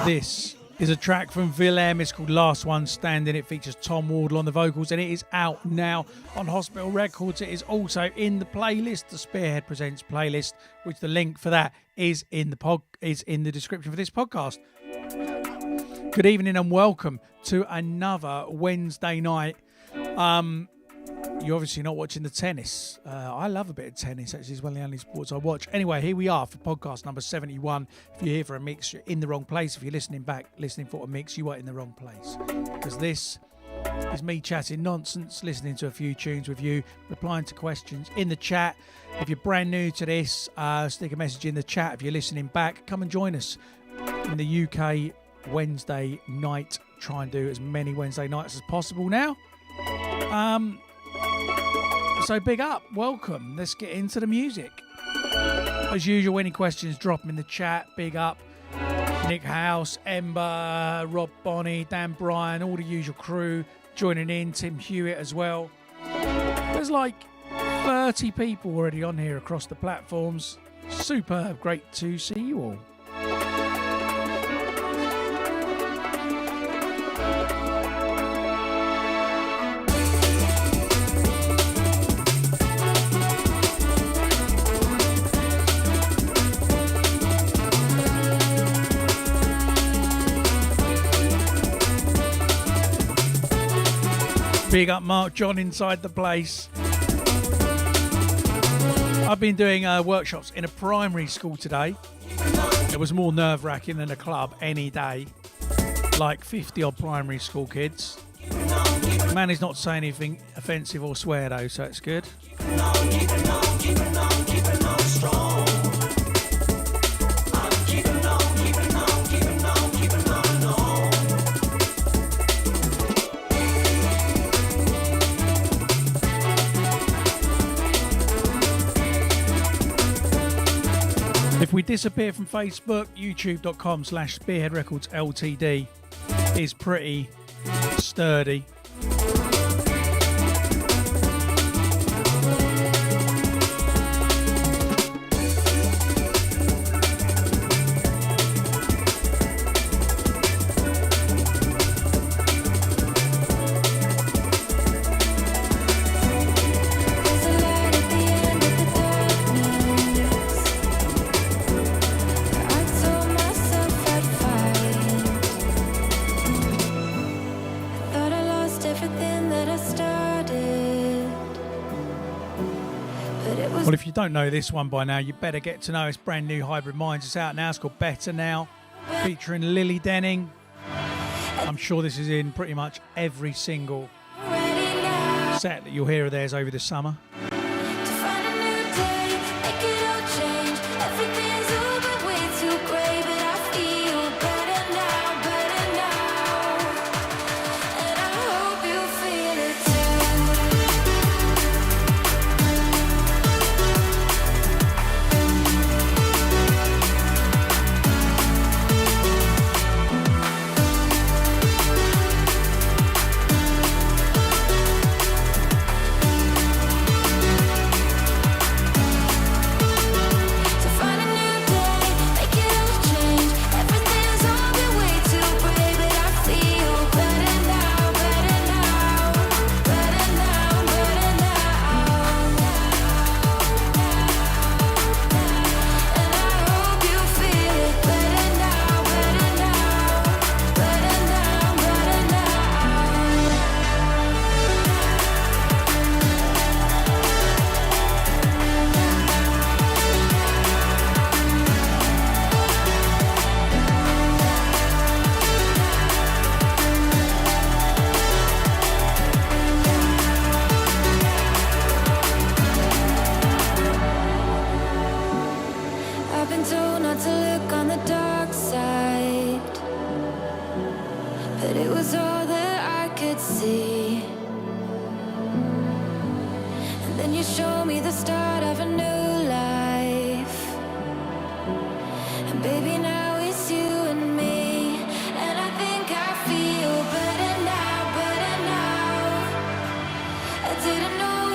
This is a track from Willem. It's called Last One Standing. It features Tom Wardle on the vocals and it is out now on Hospital Records. It is also in the playlist, the Spearhead Presents playlist, which the link for that is in the description for this podcast. Good evening and welcome to another Wednesday night. You're obviously not watching the tennis. I love a bit of tennis. Actually, it's one of the only sports I watch. Anyway, here we are for podcast number 71. If you're here for a mix, you're in the wrong place. If you're listening for a mix, you are in the wrong place. Because this is me chatting nonsense, listening to a few tunes with you, replying to questions in the chat. If you're brand new to this, stick a message in the chat. If you're listening back, come and join us in the UK Wednesday night. Try and do as many Wednesday nights as possible now. So big up, welcome. Let's get into the music. As usual, any questions, drop them in the chat. Big up Nick House, Ember, Rob Bonney, Dan Bryan, all the usual crew joining in. Tim Hewitt as well. There's like 30 people already on here across the platforms. Superb, great to see you all. Big up Mark John inside the place. I've been doing workshops in a primary school today. It was more nerve-wracking than a club any day. Like 50 odd primary school kids. Man is not saying anything offensive or swear though, so it's good. If we disappear from Facebook, youtube.com/Spearhead Records Ltd is pretty sturdy. Myself if you don't know this one by now, you better get to know. It's brand new, Hybrid Minds. It's out now. It's called Better Now, featuring Lily Denning. I'm sure this is in pretty much every single set that you'll hear of theirs over the summer.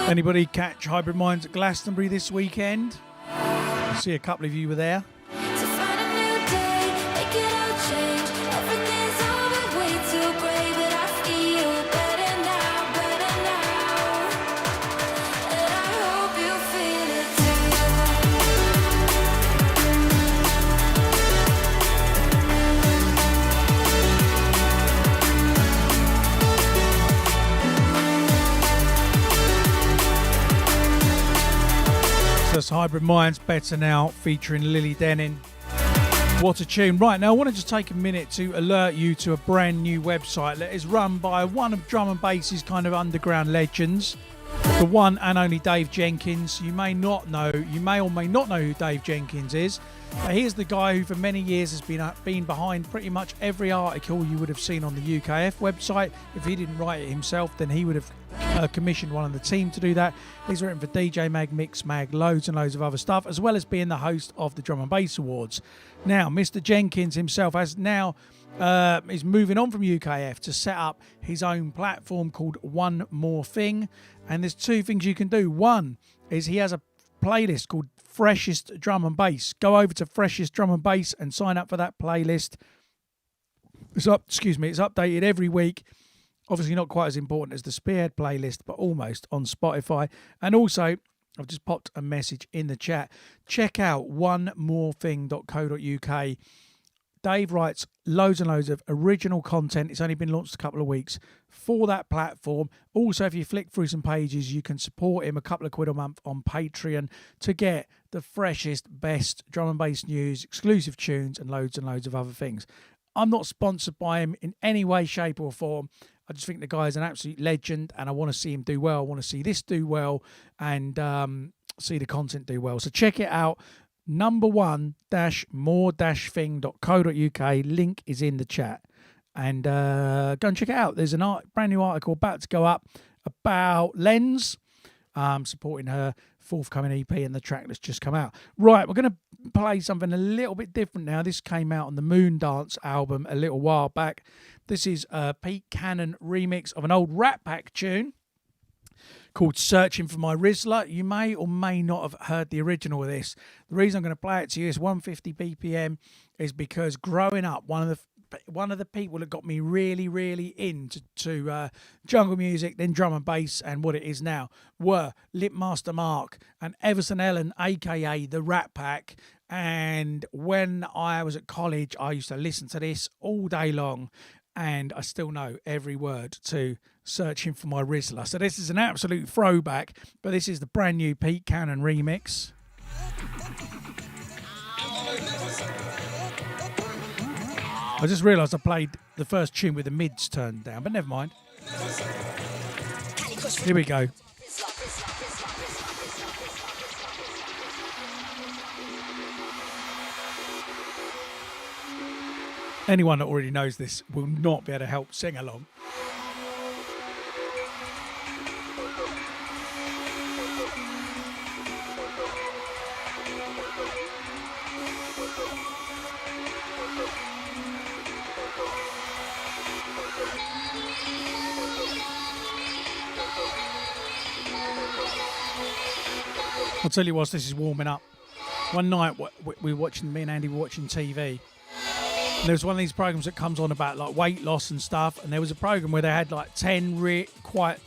Anybody catch Hybrid Minds at Glastonbury this weekend? I see a couple of you were there. That's Hybrid Minds, Better Now, featuring Lily Denning. What a tune. Right, now I want to just take a minute to alert you to a brand new website that is run by one of drum and bass's kind of underground legends, the one and only Dave Jenkins. You may or may not know who Dave Jenkins is. Here's the guy who for many years has been behind pretty much every article you would have seen on the UKF website. If he didn't write it himself, then he would have commissioned one of the team to do that. He's written for DJ Mag, Mix Mag, loads and loads of other stuff, as well as being the host of the Drum and Bass Awards. Now, Mr. Jenkins himself is moving on from UKF to set up his own platform called One More Thing. And there's two things you can do. One is he has a playlist called Freshest Drum and Bass. Go over to Freshest Drum and Bass and sign up for that playlist. It's updated every week. Obviously not quite as important as the Spearhead playlist, but almost, on Spotify. And also, I've just popped a message in the chat. Check out onemorething.co.uk. Dave writes loads and loads of original content. It's only been launched a couple of weeks for that platform. Also, if you flick through some pages, you can support him a couple of quid a month on Patreon to get the freshest, best drum and bass news, exclusive tunes, and loads of other things. I'm not sponsored by him in any way, shape or form. I just think the guy is an absolute legend and I want to see him do well. I want to see this do well and see the content do well. So check it out. #1-more-thing.co.uk. Link is in the chat. And go and check it out. There's a brand new article about to go up about Lens, supporting her forthcoming EP and the track that's just come out. Right, we're going to play something a little bit different now. This came out on the Moon Dance album a little while back. This is a Pete Cannon remix of an old Rat Pack tune called Searching for My Rizzler. You may or may not have heard the original of this. The reason I'm going to play it to you is 150 BPM is because growing up, one of the people that got me really into jungle music, then drum and bass, and what it is now, were Lipmaster Mark and Everson Ellen, aka the Rat Pack. And when I was at college, I used to listen to this all day long. and I still know every word to Searching for My Rizzler. So this is an absolute throwback, but this is the brand new Pete Cannon remix. I just realised I played the first tune with the mids turned down, but never mind. Here we go. Anyone that already knows this will not be able to help sing along. I'll tell you whilst this is warming up. One night we were watching, me and Andy were watching TV. And there was one of these programs that comes on about like weight loss and stuff. And there was a program where they had like 10 quite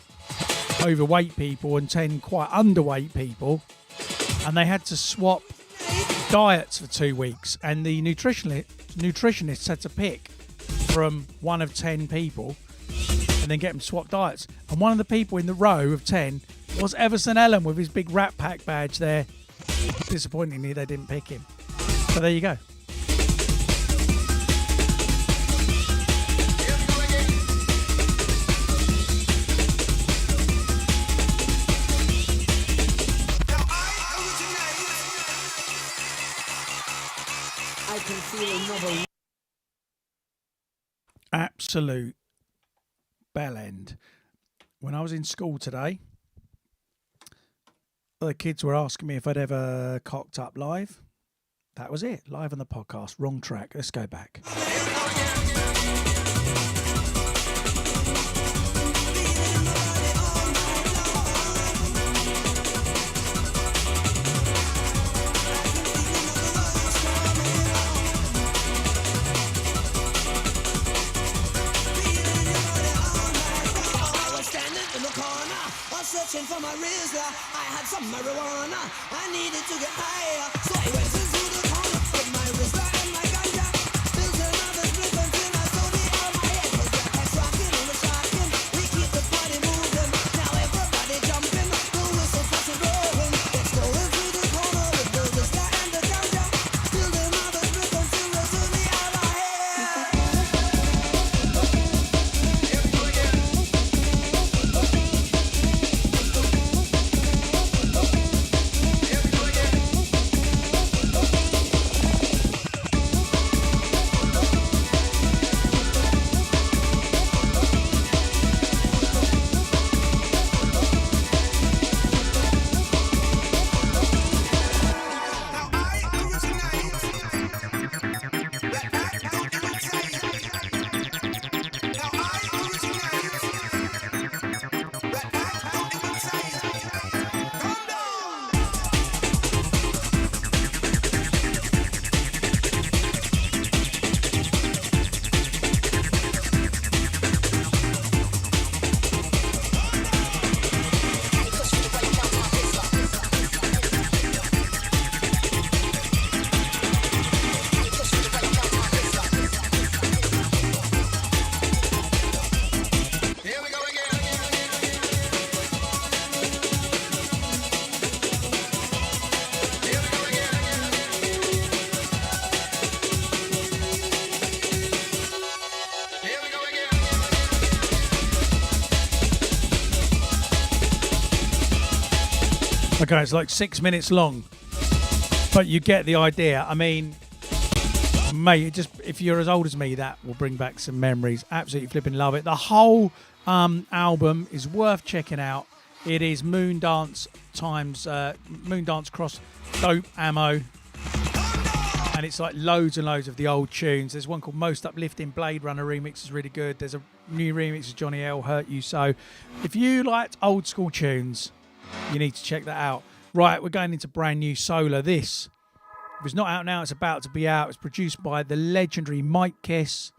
overweight people and 10 quite underweight people. And they had to swap diets for 2 weeks. And the nutritionists had to pick from one of 10 people and then get them to swap diets. And one of the people in the row of 10 was Everson Ellen with his big Rat Pack badge there. Disappointingly, they didn't pick him. So there you go. I can feel another absolute bell end. When I was in school today, the kids were asking me if I'd ever cocked up live. That was it. Live on the podcast. Wrong track. Let's go back. Searching for my Rizzler, I had some marijuana. I needed to get higher, so I went into the corner with my Rizzler and my ganja. Built another split until I saw the air my head was like a rocking and a shocking. We keep the party moving, now everybody jumping. The whistle starts rolling. Let's go into the corner with the Rizzler and the ganja. Build another split until I saw the air my head. Okay, it's like 6 minutes long, but you get the idea. I mean, mate, just if you're as old as me, that will bring back some memories. Absolutely flipping love it. The whole album is worth checking out. It is Moondance cross Dope Ammo, and it's like loads and loads of the old tunes. There's one called Most Uplifting Blade Runner remix is really good. There's a new remix of Johnny L Hurt You So. If you liked old school tunes, you need to check that out. Right, we're going into brand new Sola. This, if it's not out now, it's about to be out. It's produced by the legendary Mike Kiss.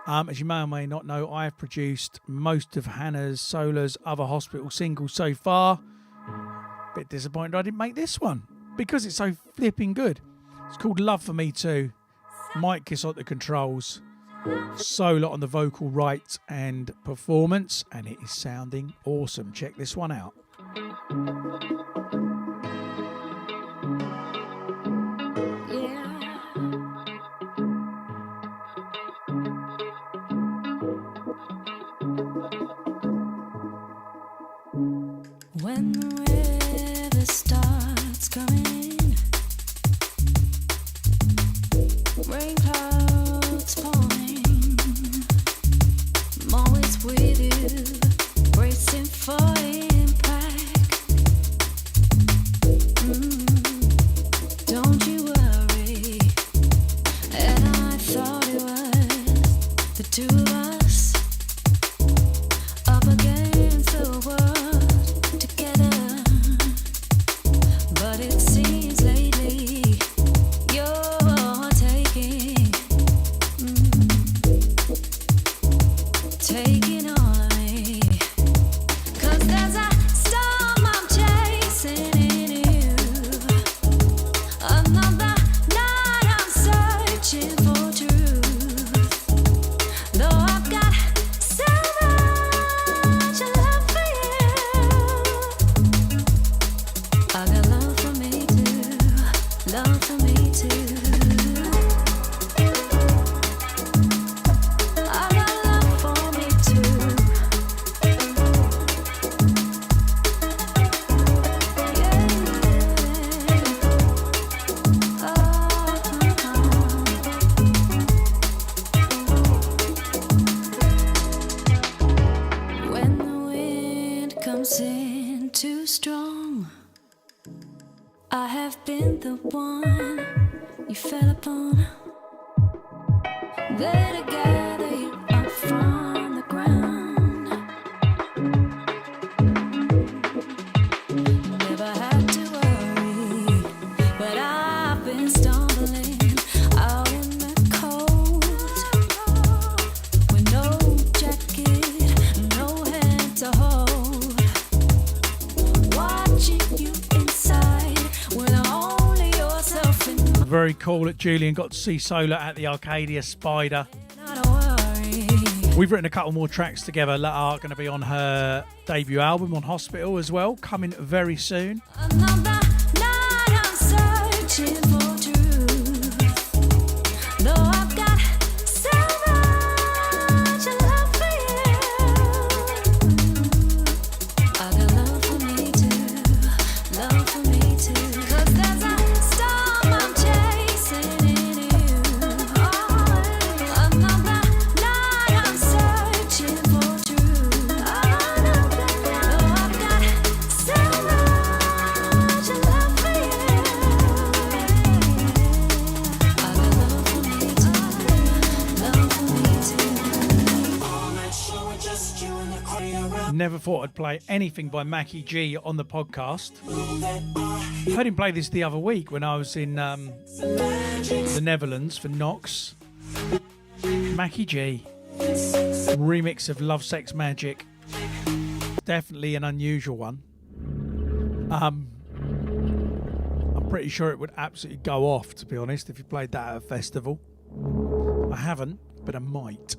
As you may or may not know, I have produced most of Hannah's Sola's other hospital singles so far. Bit disappointed I didn't make this one because it's so flipping good. It's called Love For Me Too. Mike Kiss on the controls. Sola on the vocal right and performance, and it is sounding awesome. Check this one out. When the weather starts coming in, rain clouds falling, I'm always with you, bracing for impact. Don't you worry, and I thought it was the two of us up against the world. Very cool that Julian got to see Sola at the Arcadia Spider. We've written a couple more tracks together that are going to be on her debut album on Hospital as well, coming very soon. Never thought I'd play anything by BCee on the podcast. I heard him play this the other week when I was in the Netherlands for Knox. BCee, remix of Love Sex Magic. Definitely an unusual one. I'm pretty sure it would absolutely go off, to be honest, if you played that at a festival. I haven't, but I might.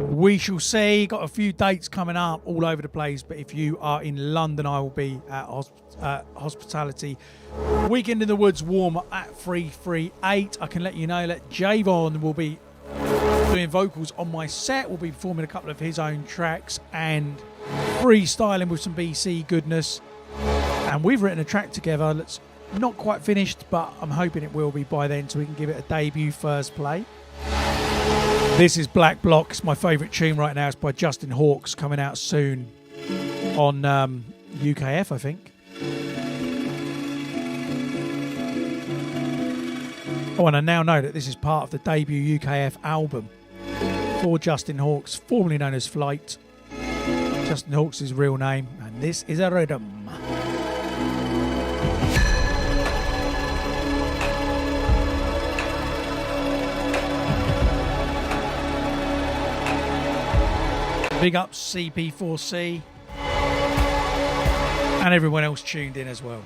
We shall see. Got a few dates coming up all over the place, but if you are in London, I will be at Hospitality Weekend in the Woods warm at 338. I can let you know that Javon will be doing vocals on my set. We'll be performing a couple of his own tracks and freestyling with some BCee goodness. And we've written a track together that's not quite finished, but I'm hoping it will be by then so we can give it a debut first play. This is Black Block. It's my favourite tune right now. It's by Justin Hawkes, coming out soon on UKF, I think. Oh, and I now know that this is part of the debut UKF album for Justin Hawkes, formerly known as Flight. Justin Hawkes' real name, and this is a rhythm. Big up CP4C and everyone else tuned in as well.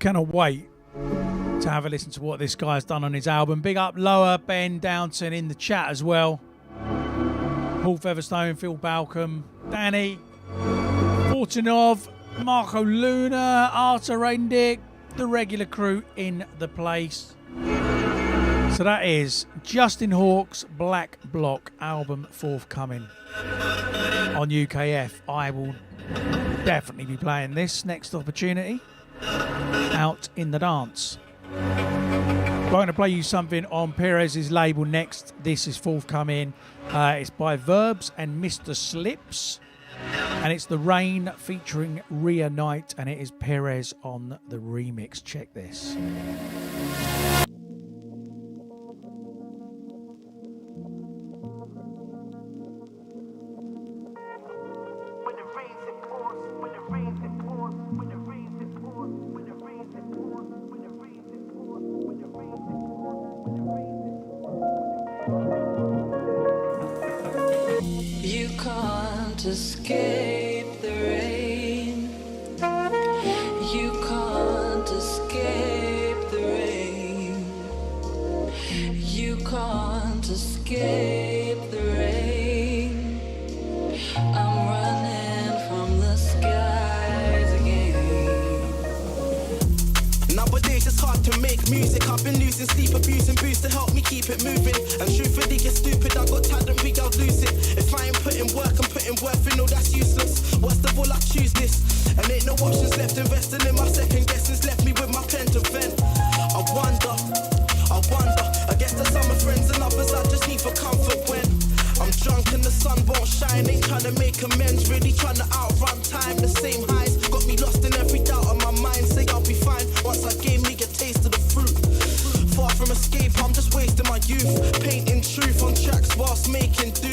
cannot wait to have a listen to what this guy's done on his album. Big up Lower, Ben Downton in the chat as well. Paul Featherstone, Phil Balcom, Danny, Fortunov, Marco Luna, Arthur Rendick, the regular crew in the place. So that is Justin Hawkes' Black Block album forthcoming on UKF. I will definitely be playing this next opportunity out in the dance. I'm going to play you something on Perez's label next. This is forthcoming. It's by Verbs and Mr. Slips. And it's The Rain featuring Rhea Knight. And it is Perez on the remix. Check this. Escape the rain. You can't escape the rain. You can't escape the rain. I'm running from the skies again. Nowadays it's hard to make music. I've been losing sleep, abusing booze to help me keep it moving. And truthfully it's stupid, I got talent, we I'll lose it. If I ain't putting work, I'm putting worth in, no that's useless. What's the ball, I choose this. And ain't no options left, investing in my second guessing's left me with my pen to vent. I wonder, I guess the summer friends and others I just need for comfort when I'm drunk and the sun won't shine. Ain't trying to make amends, really trying to outrun time. The same highs got me lost in every doubt of my mind. Say I'll be fine once I gave me a taste of the fruit. Far from escape, I'm just wasting my youth. Painting truth on tracks whilst making do.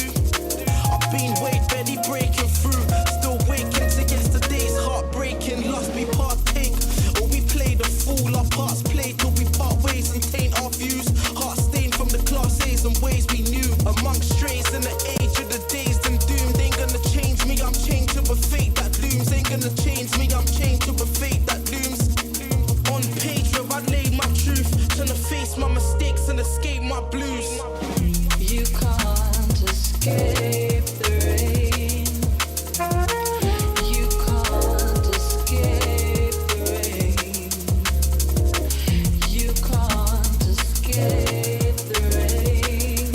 I've been way barely breaking through. Still waking to yesterday's heartbreaking. Lost we partake, or we play the fool. Our parts played till we part ways and taint our views. Heart stained from the class A's and ways we knew. Amongst strays in the age of the dazed and doomed. Ain't gonna change me, I'm chained to a fate that looms. Ain't gonna change me, I'm chained to a fate that looms. On page where I lay my truth, trying to face my mistakes and escape my blues. You can't escape the rain. You can't escape the rain. You can't escape the rain.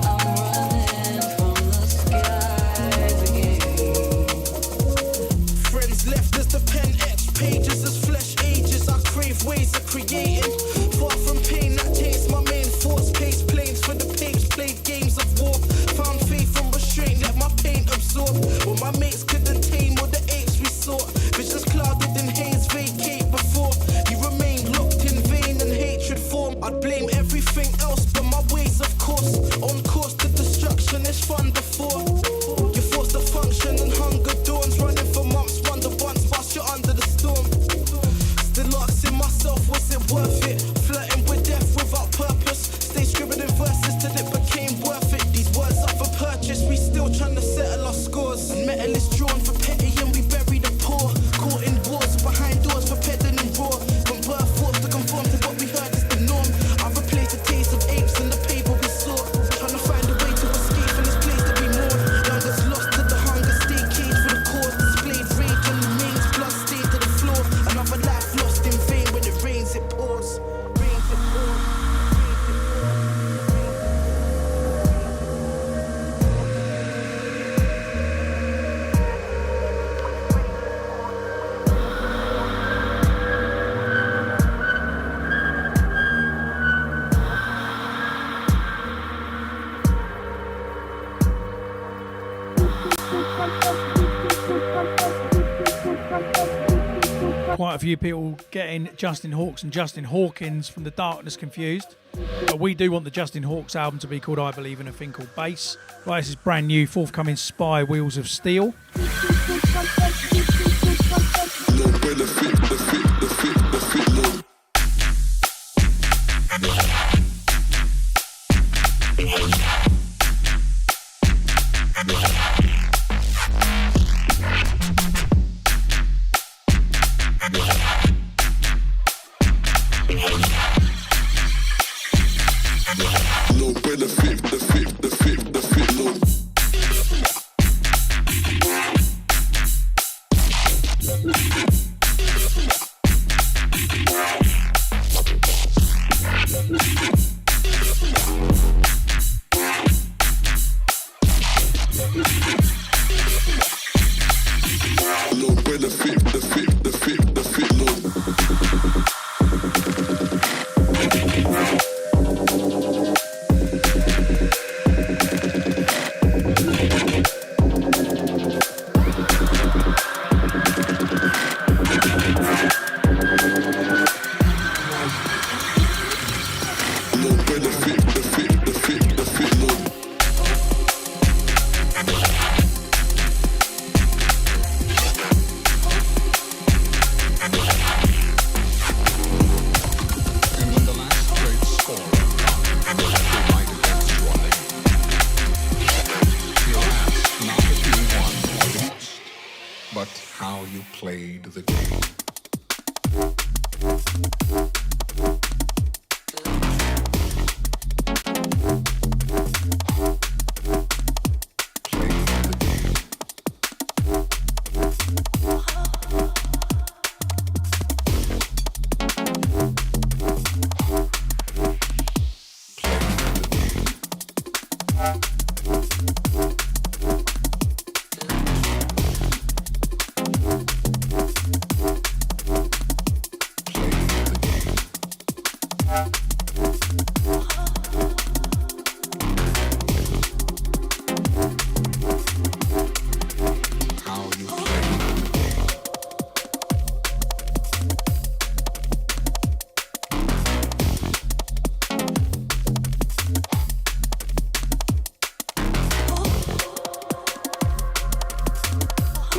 I'm running from the skies again. Friends left as the pen etched pages as flesh ages. I crave ways of creating. Far from pain that taints my main force. Pace planes for the papes, played games of war. Found faith and restraint, let my pain absorb. When my mates couldn't tame all the apes we sought. Visions clouded in haze vacate before. You remain locked in vain and hatred form. I'd blame everything else but my ways of course. On course to destruction, it's fun before. You're forced to function and hunger dawns. Running for months, wonder once, whilst you're under the storm. Still asking myself, was it worth it? Flirting with death without purpose. Stay scribbling verses till it became worth it. These words up for purchase, we still trying to settle our scores. And metal is drawn for petty and we bury the poor. Caught in wars, behind doors for peddling raw. From birth forth to conform to what we heard is the norm. I've replaced the taste of apes and the paper we saw. Trying to find a way to escape from this place that we mourn. Youngest lost to the hunger, stay caged for the cause. Displayed rage and remains, blood stained to the floor. Another life lost in vain when it rains, it pours. Rains, it pours. Quite a few people getting Justin Hawkes and Justin Hawkins from the Darkness confused. But we do want the Justin Hawkes album to be called I Believe in a Thing Called Bass. Right, this is brand new, forthcoming Spy Wheels of Steel.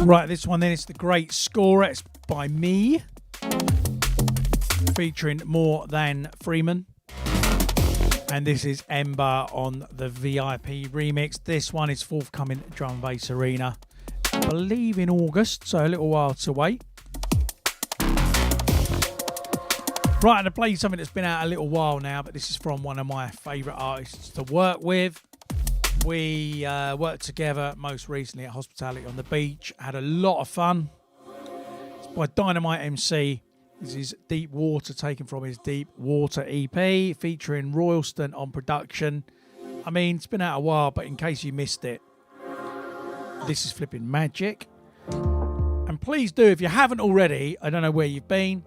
Right, this one then is The Great Scorer. It's by me, featuring More Than Freeman. And this is Ember on the VIP remix. This one is forthcoming at Drum and Bass Arena, I believe in August, so a little while to wait. Right, and to play something that's been out a little while now, but this is from one of my favourite artists to work with. We worked together most recently at Hospitality on the Beach. Had a lot of fun. It's by Dynamite MC. This is Deep Water, taken from his Deep Water EP, featuring Royalston on production. I mean, it's been out a while, but in case you missed it, this is flipping magic. And please do, if you haven't already, I don't know where you've been,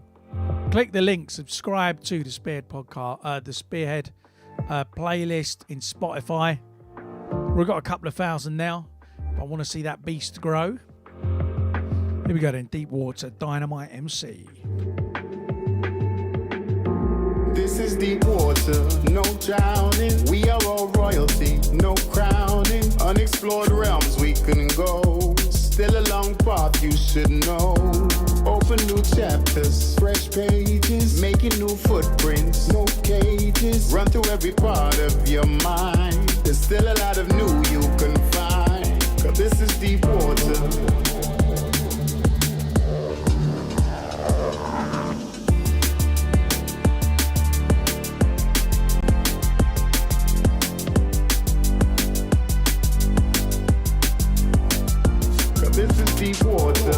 click the link, subscribe to the Spearhead podcast, the Spearhead playlist in Spotify. We've got a couple of thousand now, but I want to see that beast grow. Here we go then, Deep Water, Dynamite MC. This is deep water, no drowning. We are all royalty, no crowning. Unexplored realms we couldn't go. Still a long path you should know. Open new chapters, fresh pages. Making new footprints, no cages. Run through every part of your mind. There's still a lot of new you can find. 'Cause this is deep water. This is deep water.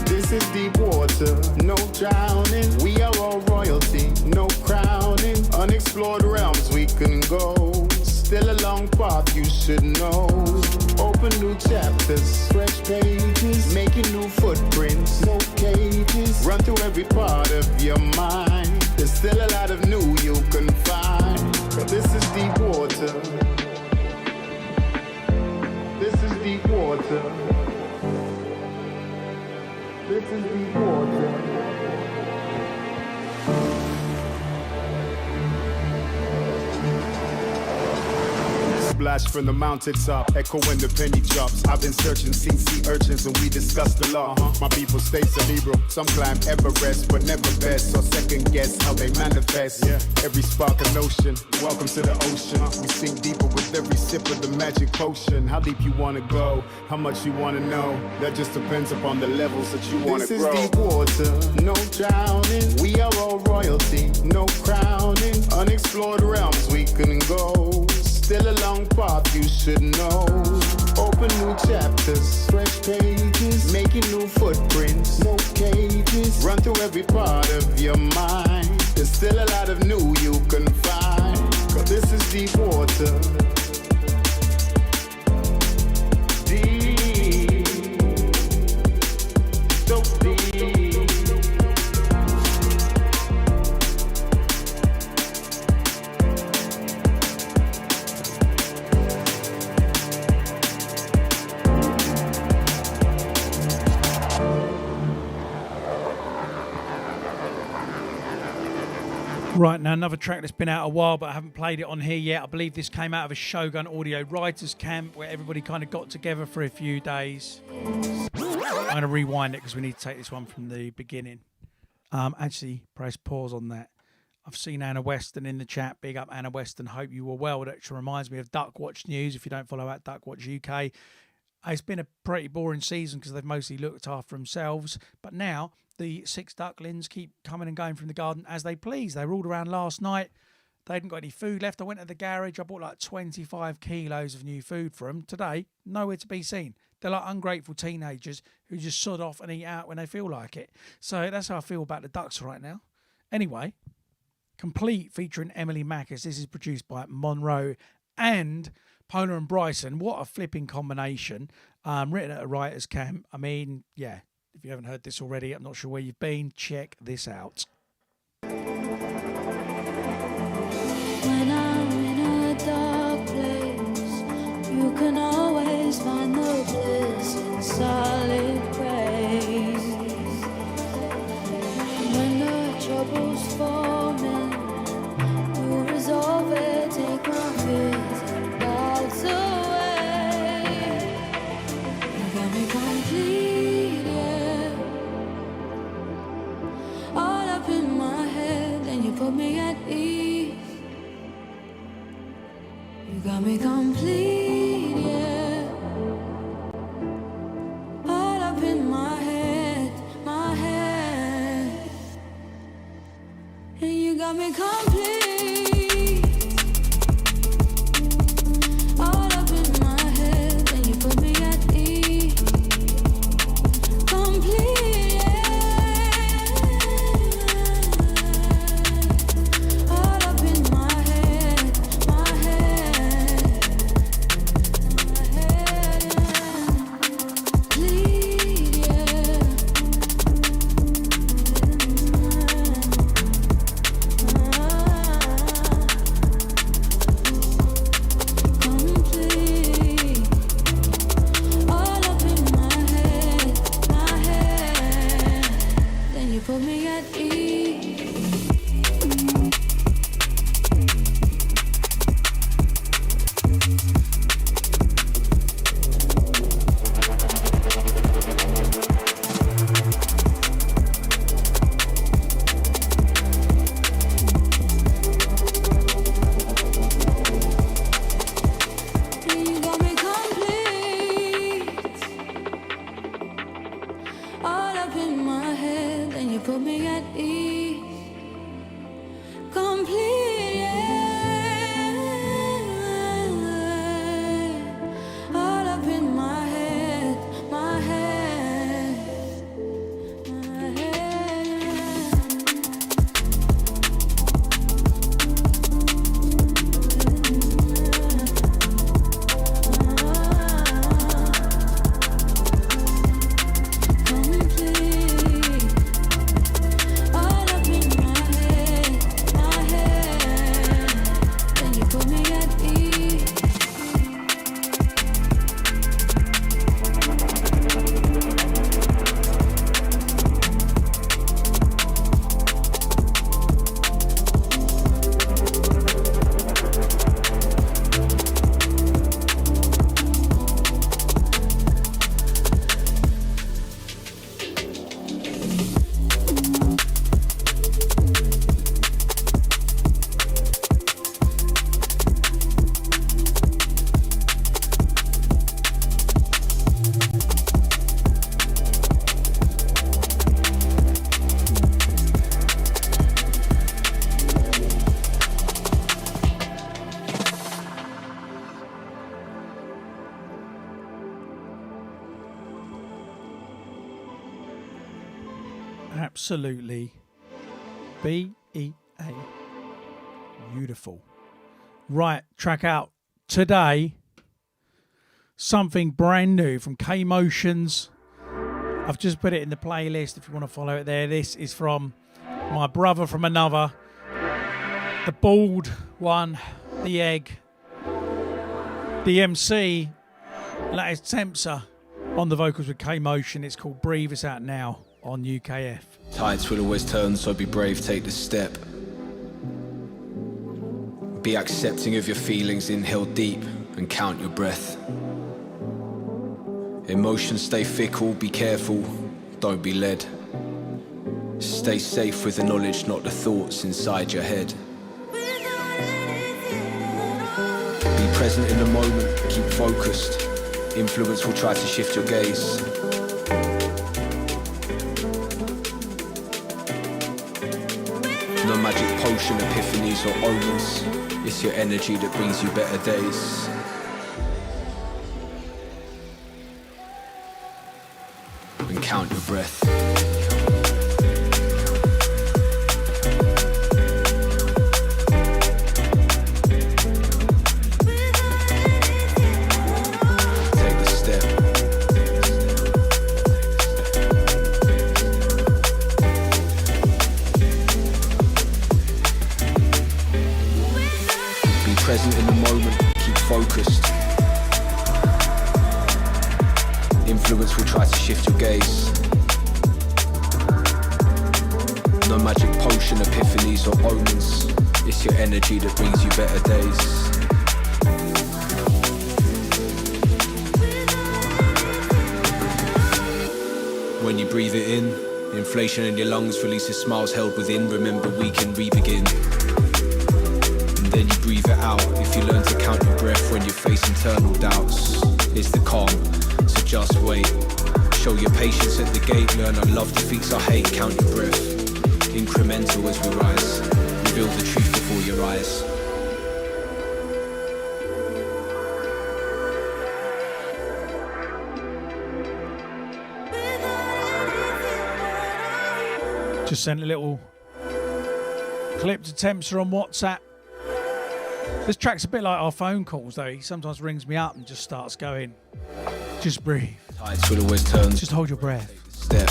This is deep water, no drowning. We are all royalty, no crowning. Unexplored realms we couldn't go. Still a long path you should know. Open new chapters, fresh pages. Making new footprints, no cages. Run through every part of your mind. There's still a lot of new you can find. But this is deep water. This is deep water. This is deep water. blast from the mountaintop, echoing the penny drops. I've been searching, seen sea urchins, and we discussed a lot. My people stay cerebral, some climb Everest, but never best, or second guess how they manifest. Every spark a notion, welcome to the ocean. We sink deeper with every sip of the magic potion. How deep you wanna go, how much you wanna know, that just depends upon the levels that you wanna grow. This is deep water, no drowning. We are all royalty, no crowning. Unexplored realms we can go. Still a long path you should know. Open new chapters, fresh pages, making new footprints, no cages. Run through every part of your mind. There's still a lot of new you can find. 'Cause this is deep water. Deep, so deep. Right, now another track that's been out a while, but I haven't played it on here yet. I believe this came out of a Shogun Audio Writers Camp where everybody kind of got together for a few days. I'm going to rewind it because we need to take this one from the beginning. Actually, press pause on that. I've seen Anna Weston in the chat. Big up Anna Weston. Hope you were well. That actually reminds me of Duck Watch News. If you don't follow at Duck Watch UK, it's been a pretty boring season because they've mostly looked after themselves. But now the 6 ducklings keep coming and going from the garden as they please. They ruled around last night. They hadn't got any food left. I went to the garage. I bought like 25 kilos of new food for them. Today, nowhere to be seen. They're like ungrateful teenagers who just sod off and eat out when they feel like it. So that's how I feel about the ducks right now. Anyway, Complete featuring Emily Mackis. This is produced by Monroe and Polar and Bryson. What a flipping combination. Written at a writer's camp. I mean, yeah. If you haven't heard this already, I'm not sure where you've been. Check this out. When I'm in a dark place, you can always find the bliss in solid grace. When the trouble's forming, you resolve it, take my fears and doubts away. You got me complete, yeah. All up in my head, and you put me at ease. You got me complete, yeah. All up in my head, and you got me complete. All up in my head, and you put me at ease. Complete, yeah. All up in my head, bleed, yeah. Complete. All up in my head, then you put me at ease. You got me complete. All up in my head, and you put me at ease. Complete, yeah. All up in my head, complete. All up in my head, Absolutely. BEA. Beautiful. Right, track out today. Something brand new from K Motions. I've just put it in the playlist if you want to follow it there. This is from my brother from another. The bald one, the egg. The MC, that is Tempsa on the vocals with K Motion. It's called Breathe. It's out now on UKF. Tides will always turn, so be brave, take the step. Be accepting of your feelings, inhale deep and count your breath. Emotions stay fickle, be careful, don't be led. Stay safe with the knowledge, not the thoughts inside your head. Be present in the moment, keep focused. Influence will try to shift your gaze. No magic potion, epiphanies or omens. It's your energy that brings you better days. And count your breath. Present in the moment, keep focused. Influence will try to shift your gaze. No magic potion, epiphanies or omens. It's your energy that brings you better days. When you breathe it in, inflation in your lungs releases smiles held within. Remember, we can re-begin. Then you breathe it out. If you learn to count your breath when you face internal doubts, it's the calm, so just wait. Show your patience at the gate. Learn our love defeats our hate. Count your breath, incremental as we rise. Reveal the truth before your eyes. Just sent a little clip to Tempsa on WhatsApp. This track's a bit like our phone calls, though. He sometimes rings me up and just starts going, just breathe. Tides will always turn. Just hold your breath. Step.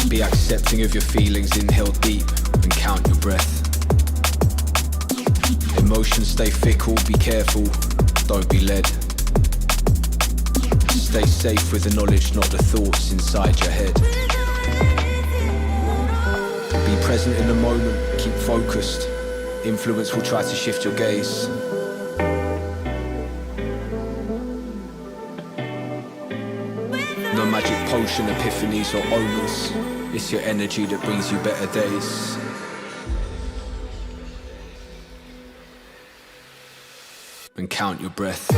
Be accepting of your feelings, inhale deep and count your breath. Emotions stay fickle, be careful, don't be led. Stay safe with the knowledge, not the thoughts inside your head. Be present in the moment, keep focused. Influence will try to shift your gaze. No magic potion, epiphanies or omens. It's your energy that brings you better days. And count your breath.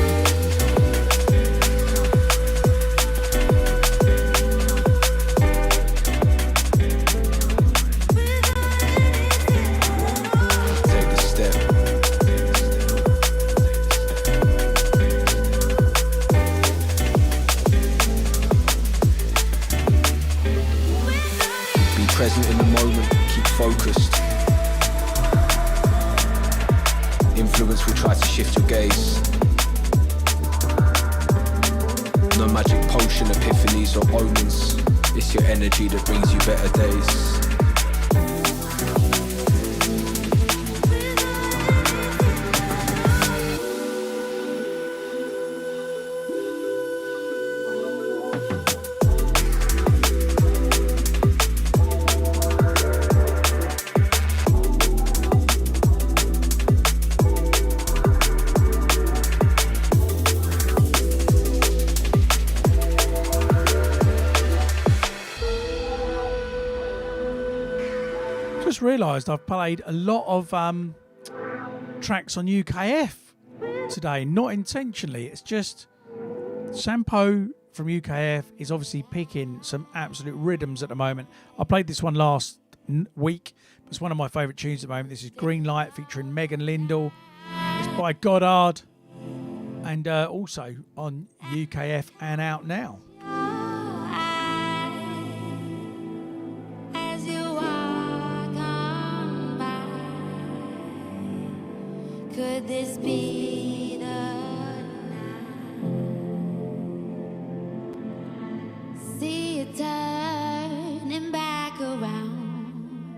Present in the moment, keep focused. Influence will try to shift your gaze. No magic potion, epiphanies or omens. It's your energy that brings you better days. Realised I've played a lot of tracks on UKF today, not intentionally. It's just Sampo from UKF is obviously picking some absolute rhythms at the moment. I played this one last week. It's one of my favourite tunes at the moment. This is Green Light featuring Megan Lindell. It's by Goddard and also on UKF and out now. Could this be the night? See you turning back around.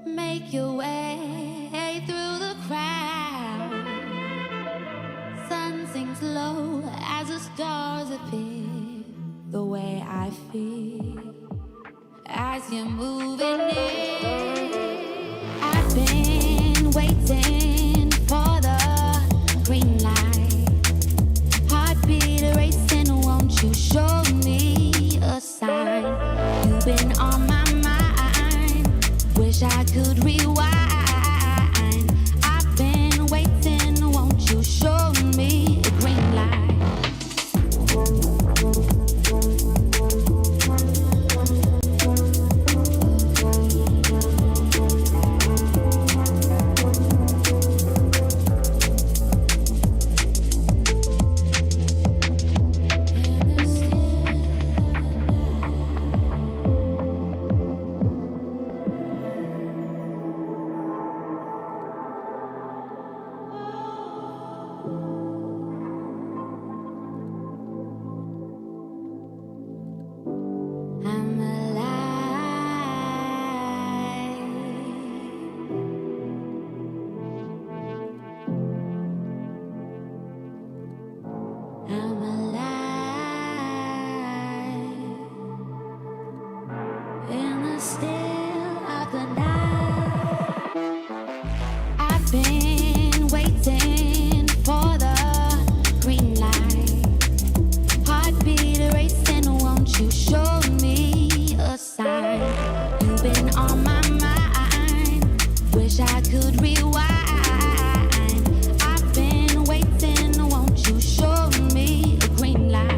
Make your way through the crowd. Sun sinks low as the stars appear. The way I feel as you're moving in. I've been waiting for the green light. Heartbeat racing, won't you show me a sign? You've been on my mind. Wish I could rewind. I've been waiting, won't you show me a green light? I'm alive. I'm alive in the still of the night. I've been waiting for the green light. Heartbeat racing, won't you show me a sign? You've been on my mind. Wish I could rewind. I've been waiting, won't you show me a green light?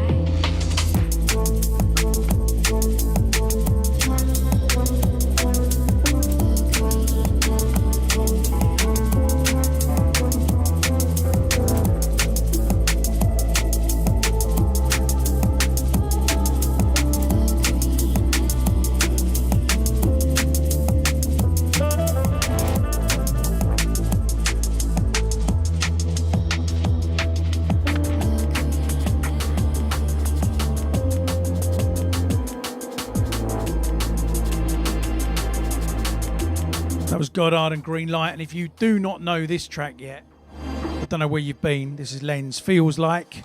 That was Goddard and Green Light. And if you do not know this track yet, I don't know where you've been. This is Lens. Feels Like.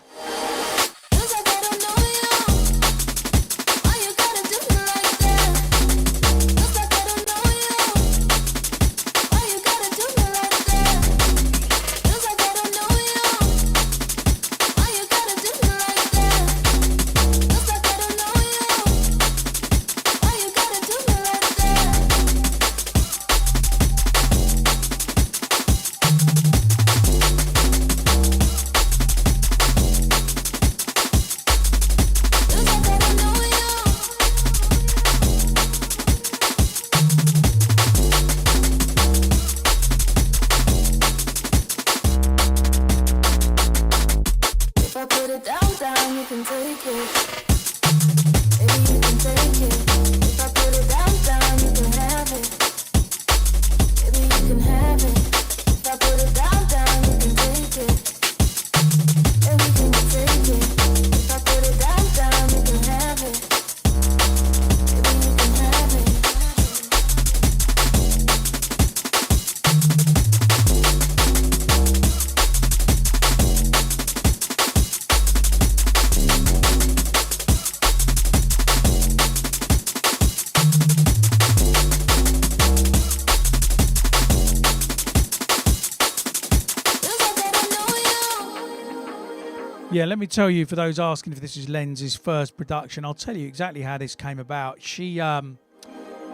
Yeah, let me tell you, for those asking if this is Lens's first production, I'll tell you exactly how this came about. She, in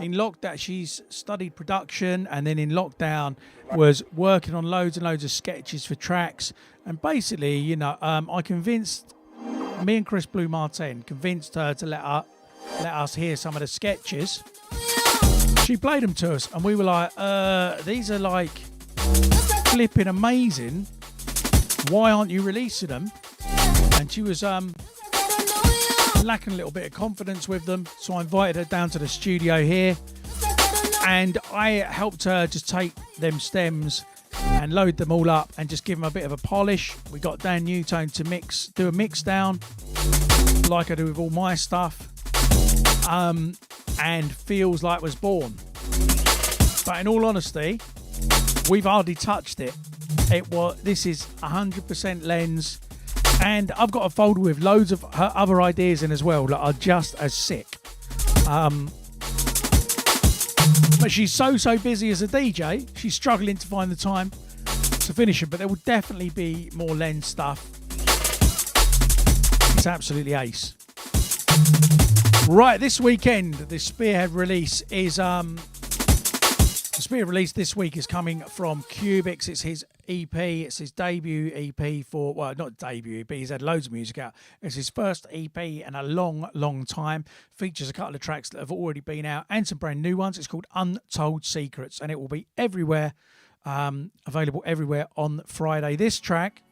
lockdown, she's studied production, and then in lockdown was working on loads and loads of sketches for tracks. And basically, you know, I convinced, me and Chris Blue Martin convinced her to let us hear some of the sketches. She played them to us, and we were like, these are like flipping amazing. Why aren't you releasing them? And she was lacking a little bit of confidence with them, so I invited her down to the studio here, and I helped her just take them stems and load them all up and just give them a bit of a polish. We got Dan Newtone to do a mix down like I do with all my stuff, and Feels Like Was Born. But in all honesty, we've hardly touched it. This is 100% Lens, and I've got a folder with loads of her other ideas in as well that are just as sick. But she's so busy as a DJ, she's struggling to find the time to finish it, but there will definitely be more Lens stuff. It's absolutely ace. Right, this weekend, the Spearhead release is the Spearhead release this week is coming from Cubix. It's his EP. It's his debut EP for, well, not debut EP. He's had loads of music out. It's his first EP in a long time. Features a couple of tracks that have already been out and some brand new ones. It's called Untold Secrets, and it will be everywhere, available everywhere on Friday. This track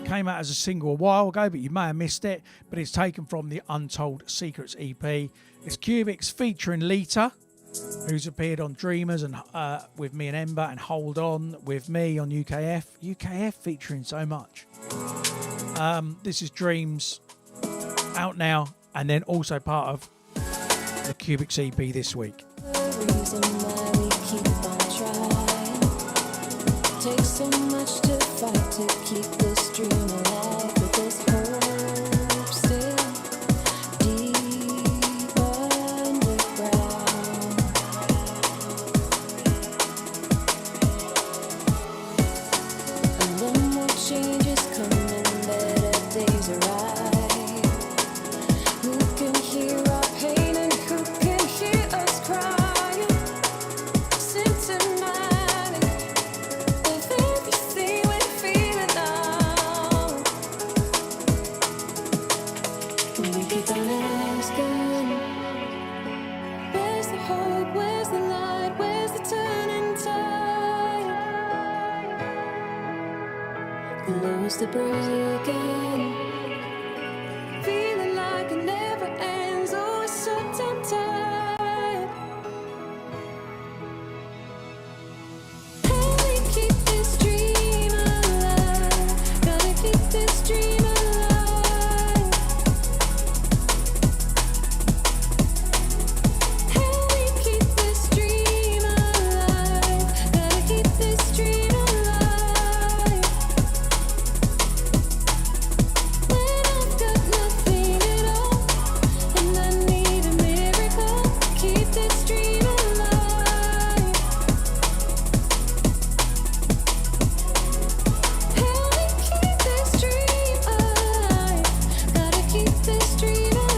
came out as a single a while ago, but you may have missed it. But it's taken from the Untold Secrets EP. It's Cubix featuring Lita, who's appeared on Dreamers and with me and Ember, and Hold On with me on UKF. UKF featuring so much. This is Dreams, out now, and then also part of the Cubix EP this week. Takes so much to fight to keep this dream alive, but there's hope still deep underground. And then more changes coming, better days arrive. Who can hear our pain and who can hear us crying? Symptomatic of everything we're feeling now. We keep on asking, where's the hope, where's the light, where's the turning tide? Close the breaking, feeling like it never ends. Oh, it's so damn tired. How we keep this dream alive? Gotta keep this dream alive. How we keep this dream alive? Gotta keep this dream alive. When I've got nothing at all, and I need a miracle, keep this dream alive. How we keep this dream alive? Gotta keep this dream alive.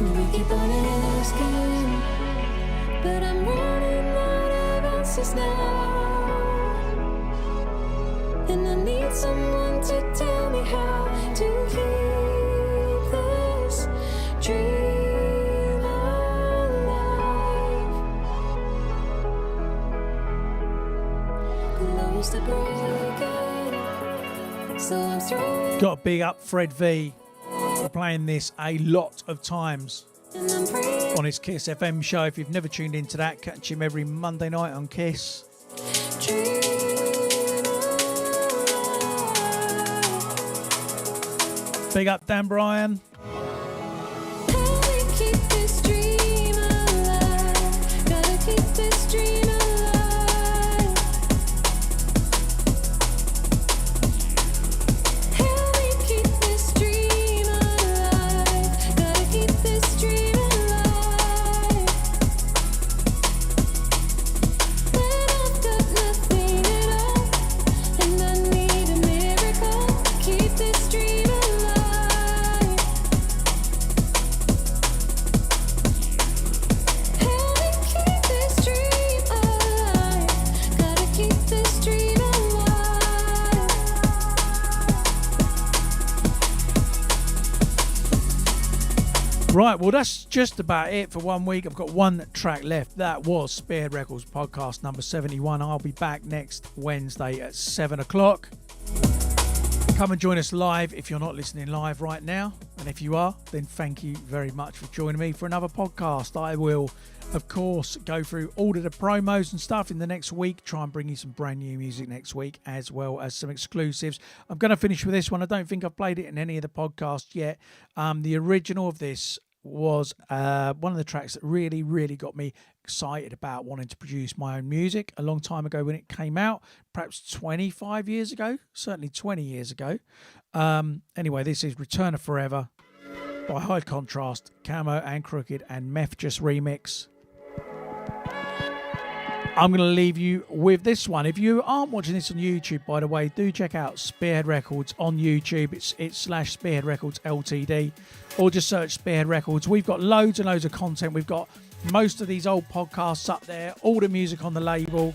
We keep on asking, but I'm running out of answers now. And I need someone to tell me how to keep this dream alive. Close the breaking, so I'm throwing Got to big up Fred V for playing this a lot of times and I'm praying. on his Kiss FM show. If you've never tuned into that, catch him every Monday night on Kiss. Dream alive. Big up Dan Bryan. How we keep this dream alive? Gotta keep this dream alive. How we keep this dream alive? Gotta keep this dream alive. When I've got nothing at all, and I need a miracle, keep this dream alive. How we keep this dream alive? Right, well, that's just about it for 1 week. I've got one track left. That was Spearhead Records podcast number 71. I'll be back next Wednesday at 7 o'clock. Come and join us live if you're not listening live right now. And if you are, then thank you very much for joining me for another podcast. I will, of course, go through all of the promos and stuff in the next week. Try and bring you some brand new music next week, as well as some exclusives. I'm going to finish with this one. I don't think I've played it in any of the podcasts yet. The original of this was one of the tracks that really, really got me excited about wanting to produce my own music a long time ago when it came out, perhaps 25 years ago, certainly 20 years ago. Anyway, this is Return of Forever by High Contrast, Camo and Crooked and Meth Just remix. I'm going to leave you with this one. If you aren't watching this on YouTube, by the way, do check out Spearhead Records on YouTube. It's /Spearhead Records Ltd, or just search Spearhead Records. We've got loads and loads of content. We've got most of these old podcasts up there, all the music on the label,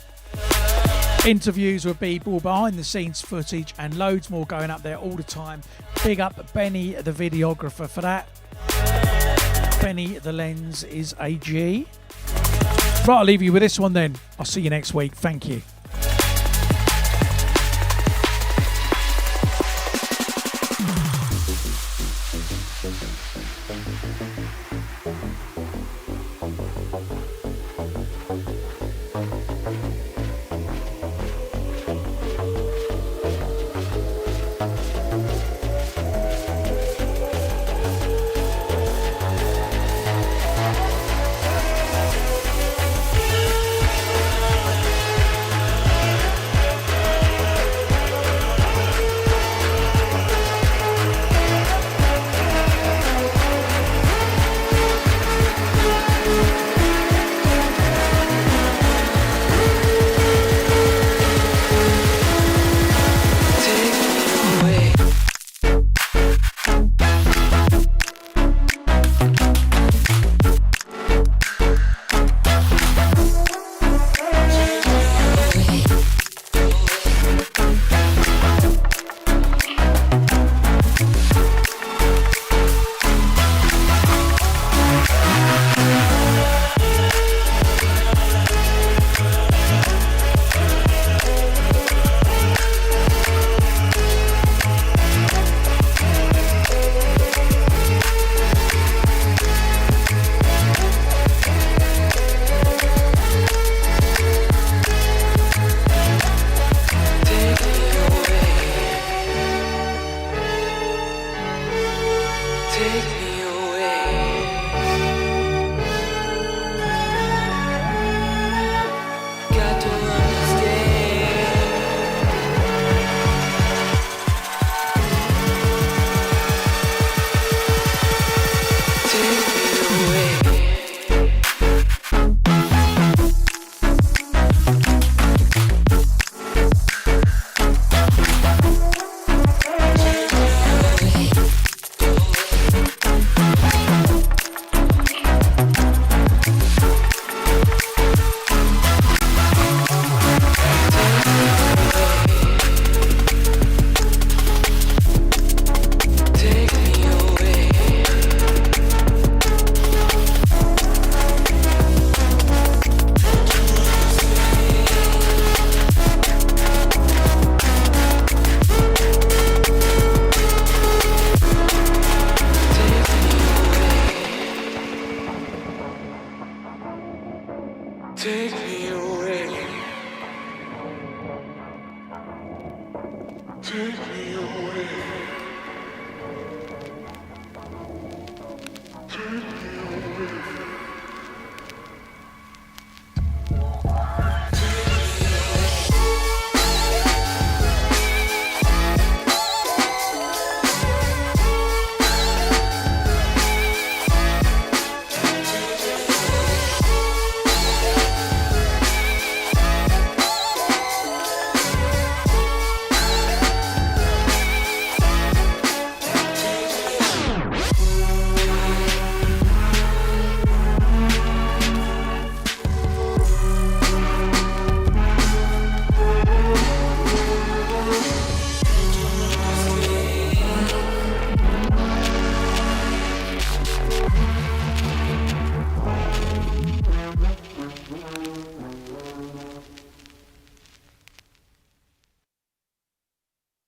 interviews with people, behind the scenes footage, and loads more going up there all the time. Big up Benny, the videographer, for that. Benny the Lens is a G. Right, I'll leave you with this one then. I'll see you next week. Thank you. Take me away. Take me away.